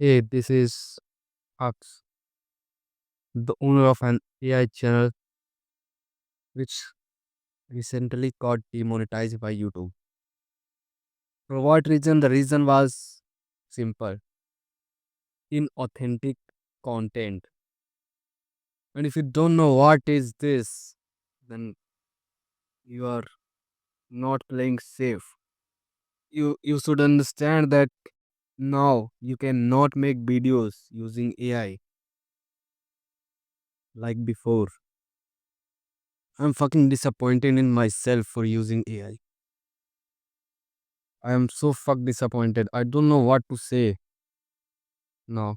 Hey, this is Hux, the owner of an AI channel which recently got demonetized by YouTube. For what reason? The reason was simple: inauthentic content. And if you don't know what is this, then you are not playing safe. You should understand that now you cannot make videos using AI like before. I'm fucking disappointed in myself for using AI. I am so fuck disappointed. I don't know what to say now.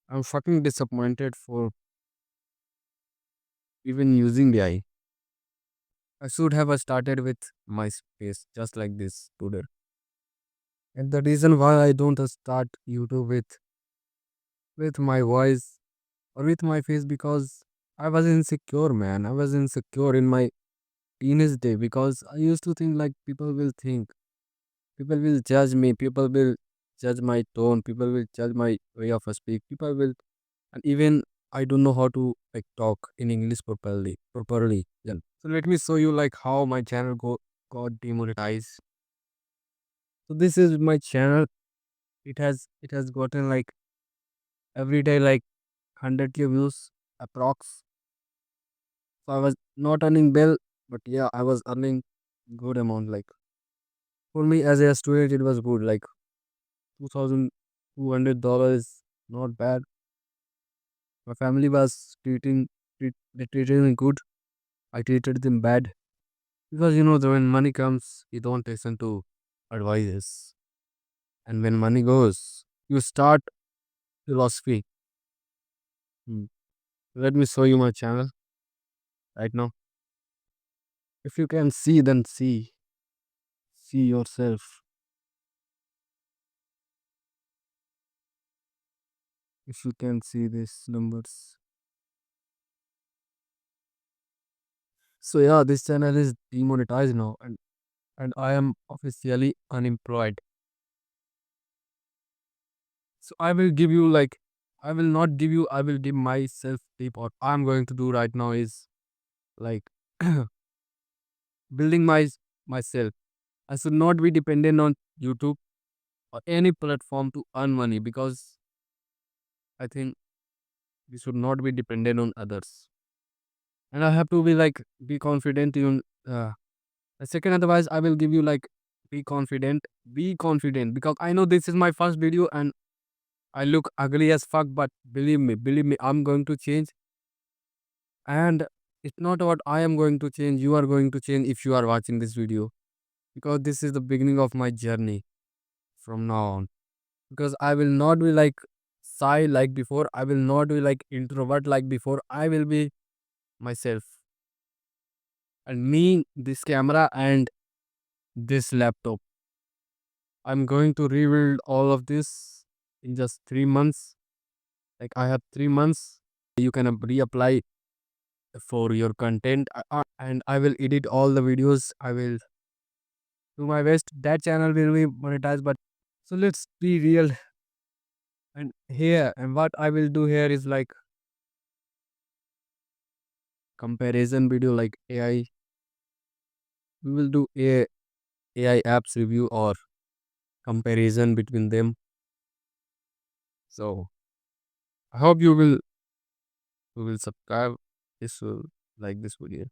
I'm fucking disappointed for even using the AI. I should have started with MySpace just like this today. And the reason why I don't start YouTube with my voice or with my face because I was insecure, man. I was insecure in my teenage day because I used to think like people will judge me, people will judge my tone, people will judge my way of speak, people will, and even I don't know how to like talk in English properly. Yeah. So let me show you like how my channel got demonetized. So this is my channel. It has gotten like every day like 100K views approx. So I was not earning well, but yeah, I was earning good amount. Like for me as a student, it was good. Like $2,200, not bad. My family was they treated me good. I treated them bad because when money comes, you don't listen to advices, and when money goes, you start philosophy. Hmm. Let me show you my channel right now. If you can see, then see yourself. If you can see these numbers. So yeah, this channel is demonetized now, and I am officially unemployed. So I will give you like I will not give you. I will give myself tip. What I'm going to do right now is like building myself. I should not be dependent on YouTube or any platform to earn money because I think we should not be dependent on others. And I have to be like be confident in the second advice I will give you like be confident because I know this is my first video and I look ugly as fuck, but believe me, I'm going to change. And it's not about I am going to change, you are going to change if you are watching this video because this is the beginning of my journey from now on. Because I will not be like shy like before, I will not be like introvert like before, I will be myself. And me, this camera, and this laptop, I'm going to rebuild all of this in just 3 months. Like I have 3 months, you can reapply for your content, and I will edit all the videos. I will do my best. That channel will be monetized, but so let's be real. And what I will do here is like comparison video, like AI. We will do AI apps review or comparison between them. So I hope you will subscribe this will like this video.